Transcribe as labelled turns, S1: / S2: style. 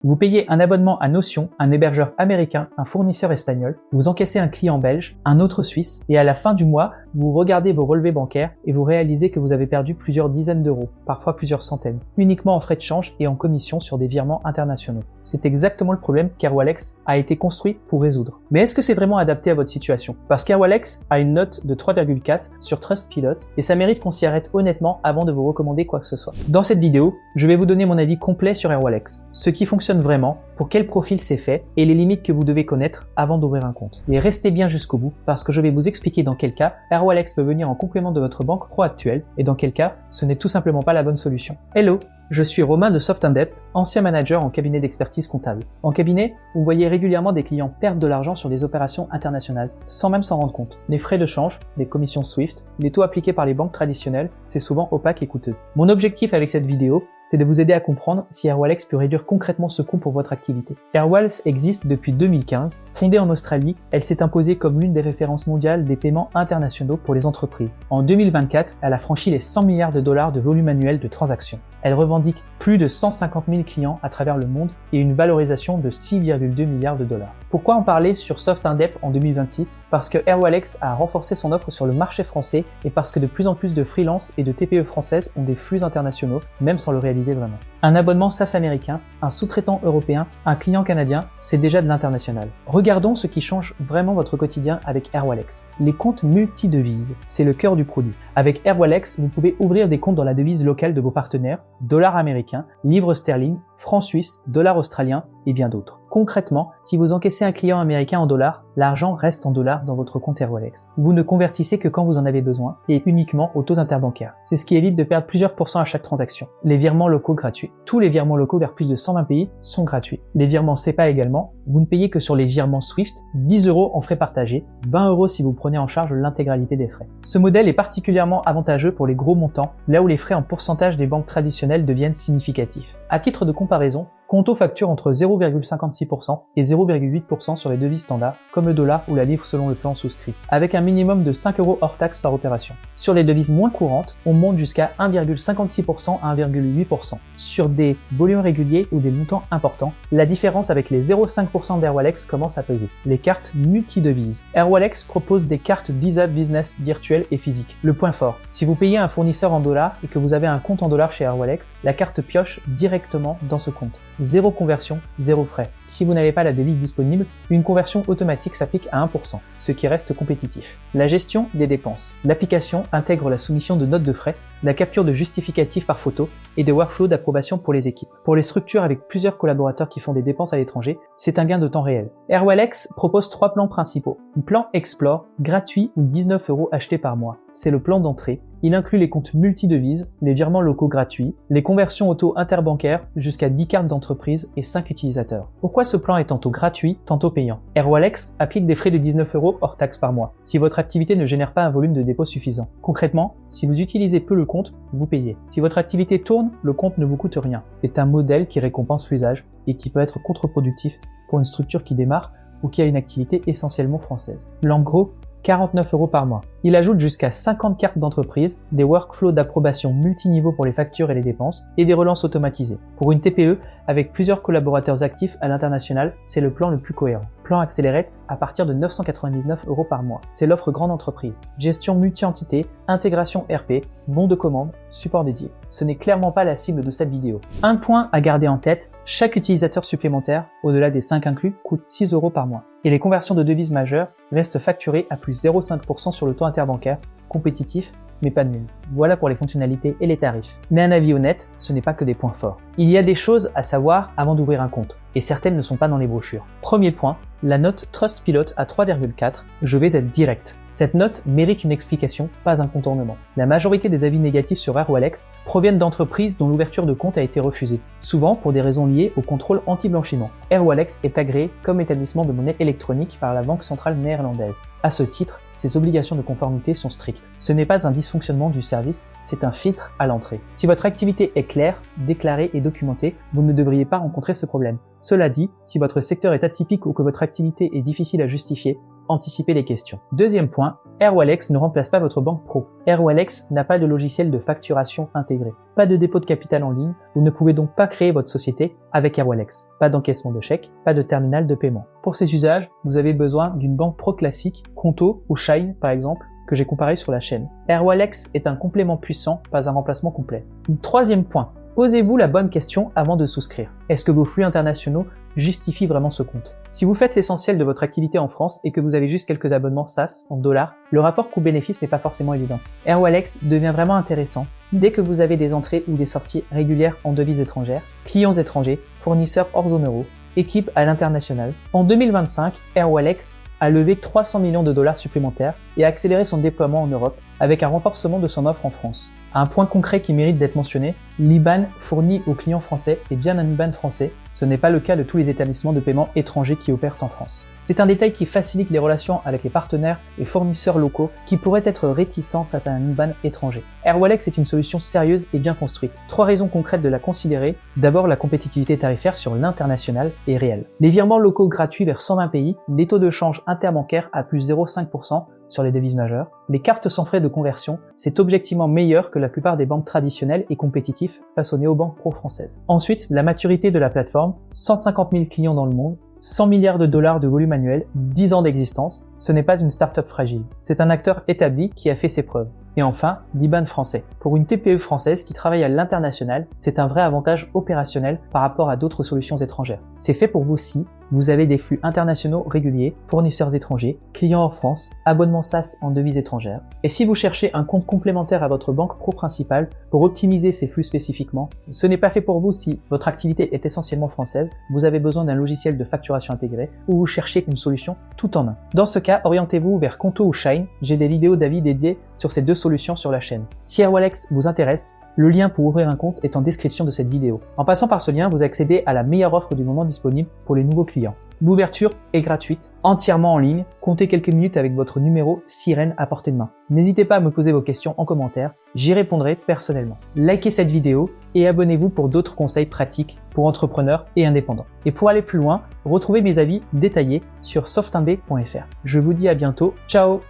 S1: Vous payez un abonnement à Notion, un hébergeur américain, un fournisseur espagnol, vous encaissez un client belge, un autre suisse, et à la fin du mois, vous regardez vos relevés bancaires et vous réalisez que vous avez perdu plusieurs dizaines d'euros, parfois plusieurs centaines, uniquement en frais de change et en commission sur des virements internationaux. C'est exactement le problème qu'Airwallex a été construit pour résoudre. Mais est-ce que c'est vraiment adapté à votre situation? Parce qu'Airwallex a une note de 3,4 sur Trustpilot et ça mérite qu'on s'y arrête honnêtement avant de vous recommander quoi que ce soit. Dans cette vidéo, je vais vous donner mon avis complet sur Airwallex, ce qui fonctionne vraiment, pour quel profil c'est fait et les limites que vous devez connaître avant d'ouvrir un compte. Et restez bien jusqu'au bout parce que je vais vous expliquer dans quel cas Airwallex peut venir en complément de votre banque pro actuelle et dans quel cas ce n'est tout simplement pas la bonne solution. Hello, je suis Romain de Soft Indep, ancien manager en cabinet d'expertise comptable. En cabinet, vous voyez régulièrement des clients perdre de l'argent sur des opérations internationales, sans même s'en rendre compte. Les frais de change, les commissions SWIFT, les taux appliqués par les banques traditionnelles, c'est souvent opaque et coûteux. Mon objectif avec cette vidéo, c'est de vous aider à comprendre si Airwallex peut réduire concrètement ce coût pour votre activité. Airwallex existe depuis 2015. Fondée en Australie, elle s'est imposée comme l'une des références mondiales des paiements internationaux pour les entreprises. En 2024, elle a franchi les 100 milliards de dollars de volume annuel de transactions. Elle revendique plus de 150 000 clients à travers le monde et une valorisation de 6,2 milliards de dollars. Pourquoi en parler sur Soft Indep en 2026? Parce que Airwallex a renforcé son offre sur le marché français et parce que de plus en plus de freelances et de TPE françaises ont des flux internationaux, même sans le réaliser vraiment. Un abonnement SaaS américain, un sous-traitant européen, un client canadien, c'est déjà de l'international. Regardons ce qui change vraiment votre quotidien avec Airwallex. Les comptes multi-devises, c'est le cœur du produit. Avec Airwallex, vous pouvez ouvrir des comptes dans la devise locale de vos partenaires, dollars américains, livres sterling, francs suisses, dollars australiens et bien d'autres. Concrètement, si vous encaissez un client américain en dollars, l'argent reste en dollars dans votre compte Airwallex. Vous ne convertissez que quand vous en avez besoin et uniquement aux taux interbancaires. C'est ce qui évite de perdre plusieurs pourcents à chaque transaction. Les virements locaux gratuits. Tous les virements locaux vers plus de 120 pays sont gratuits. Les virements SEPA également. Vous ne payez que sur les virements SWIFT, 10 € en frais partagés, 20 € si vous prenez en charge l'intégralité des frais. Ce modèle est particulièrement avantageux pour les gros montants, là où les frais en pourcentage des banques traditionnelles deviennent significatifs. À titre de comparaison, Conto facture entre 0,56% et 0,8% sur les devises standards, comme le dollar ou la livre selon le plan souscrit, avec un minimum de 5 € hors taxe par opération. Sur les devises moins courantes, on monte jusqu'à 1,56% à 1,8%. Sur des volumes réguliers ou des montants importants, la différence avec les 0,5% d'Airwallex commence à peser. Les cartes multi-devises. Airwallex propose des cartes Visa Business virtuelles et physiques. Le point fort, si vous payez un fournisseur en dollars et que vous avez un compte en dollars chez Airwallex, la carte pioche directement dans ce compte. Zéro conversion, zéro frais. Si vous n'avez pas la devise disponible, une conversion automatique s'applique à 1%, ce qui reste compétitif. La gestion des dépenses. L'application intègre la soumission de notes de frais, la capture de justificatifs par photo et des workflows d'approbation pour les équipes. Pour les structures avec plusieurs collaborateurs qui font des dépenses à l'étranger, c'est un gain de temps réel. Airwallex propose 3 plans principaux. Le plan Explore, gratuit ou 19 € achetés par mois. C'est le plan d'entrée. Il inclut les comptes multi-devises, les virements locaux gratuits, les conversions auto interbancaires jusqu'à 10 cartes d'entreprise et 5 utilisateurs. Pourquoi ce plan est tantôt gratuit, tantôt payant? Airwallex applique des frais de 19 € hors taxe par mois, si votre activité ne génère pas un volume de dépôt suffisant. Concrètement, si vous utilisez peu le compte, vous payez. Si votre activité tourne, le compte ne vous coûte rien. C'est un modèle qui récompense l'usage et qui peut être contre-productif pour une structure qui démarre ou qui a une activité essentiellement française. En gros, 49 € par mois. Il ajoute jusqu'à 50 cartes d'entreprise, des workflows d'approbation multiniveaux pour les factures et les dépenses, et des relances automatisées. Pour une TPE, avec plusieurs collaborateurs actifs à l'international, c'est le plan le plus cohérent. Plan Accelerate à partir de 999 € par mois. C'est l'offre grande entreprise. Gestion multi-entité, intégration RP, bon de commande, support dédié. Ce n'est clairement pas la cible de cette vidéo. Un point à garder en tête, chaque utilisateur supplémentaire, au-delà des 5 inclus, coûte 6 € par mois. Et les conversions de devises majeures restent facturées à plus 0,5% sur le taux interbancaire, compétitif, mais pas nul. Voilà pour les fonctionnalités et les tarifs. Mais un avis honnête, ce n'est pas que des points forts. Il y a des choses à savoir avant d'ouvrir un compte, et certaines ne sont pas dans les brochures. Premier point, la note Trustpilot à 3,4, je vais être direct. Cette note mérite une explication, pas un contournement. La majorité des avis négatifs sur Airwallex proviennent d'entreprises dont l'ouverture de compte a été refusée, souvent pour des raisons liées au contrôle anti-blanchiment. Airwallex est agréé comme établissement de monnaie électronique par la Banque centrale néerlandaise. À ce titre, ses obligations de conformité sont strictes. Ce n'est pas un dysfonctionnement du service, c'est un filtre à l'entrée. Si votre activité est claire, déclarée et documentée, vous ne devriez pas rencontrer ce problème. Cela dit, si votre secteur est atypique ou que votre activité est difficile à justifier, anticiper les questions. Deuxième point, Airwallex ne remplace pas votre banque pro. Airwallex n'a pas de logiciel de facturation intégré. Pas de dépôt de capital en ligne, vous ne pouvez donc pas créer votre société avec Airwallex. Pas d'encaissement de chèques, pas de terminal de paiement. Pour ces usages, vous avez besoin d'une banque pro classique, Conto ou Shine par exemple, que j'ai comparé sur la chaîne. Airwallex est un complément puissant, pas un remplacement complet. Troisième point, posez-vous la bonne question avant de souscrire. Est-ce que vos flux internationaux justifient vraiment ce compte? Si vous faites l'essentiel de votre activité en France et que vous avez juste quelques abonnements SaaS en dollars, le rapport coût-bénéfice n'est pas forcément évident. Airwallex devient vraiment intéressant dès que vous avez des entrées ou des sorties régulières en devises étrangères, clients étrangers, fournisseurs hors zone euro, équipe à l'international. En 2025, Airwallex a levé 300 millions de dollars supplémentaires et a accéléré son déploiement en Europe avec un renforcement de son offre en France. Un point concret qui mérite d'être mentionné, l'IBAN fourni aux clients français est bien un IBAN français, ce n'est pas le cas de tous les établissements de paiement étrangers qui opèrent en France. C'est un détail qui facilite les relations avec les partenaires et fournisseurs locaux qui pourraient être réticents face à un IBAN étranger. Airwallex est une solution sérieuse et bien construite. 3 raisons concrètes de la considérer. D'abord, la compétitivité tarifaire sur l'international est réelle. Les virements locaux gratuits vers 120 pays, les taux de change interbancaire à plus 0,5% sur les devises majeures, les cartes sans frais de conversion, c'est objectivement meilleur que la plupart des banques traditionnelles et compétitifs face aux néobanques pro-françaises. Ensuite, la maturité de la plateforme, 150 000 clients dans le monde, 100 milliards de dollars de volume annuel, 10 ans d'existence, ce n'est pas une start-up fragile. C'est un acteur établi qui a fait ses preuves. Et enfin, l'IBAN français. Pour une TPE française qui travaille à l'international, c'est un vrai avantage opérationnel par rapport à d'autres solutions étrangères. C'est fait pour vous si vous avez des flux internationaux réguliers, fournisseurs étrangers, clients hors France, abonnements SaaS en devises étrangères. Et si vous cherchez un compte complémentaire à votre banque pro principale pour optimiser ces flux spécifiquement, ce n'est pas fait pour vous si votre activité est essentiellement française, vous avez besoin d'un logiciel de facturation intégré ou vous cherchez une solution tout en un. Dans ce cas, orientez-vous vers Conto ou Shine, j'ai des vidéos d'avis dédiées sur ces deux solutions sur la chaîne. Si Airwallex vous intéresse, le lien pour ouvrir un compte est en description de cette vidéo. En passant par ce lien, vous accédez à la meilleure offre du moment disponible pour les nouveaux clients. L'ouverture est gratuite, entièrement en ligne, comptez quelques minutes avec votre numéro Sirène à portée de main. N'hésitez pas à me poser vos questions en commentaire, j'y répondrai personnellement. Likez cette vidéo et abonnez-vous pour d'autres conseils pratiques pour entrepreneurs et indépendants. Et pour aller plus loin, retrouvez mes avis détaillés sur softinb.fr. Je vous dis à bientôt, ciao!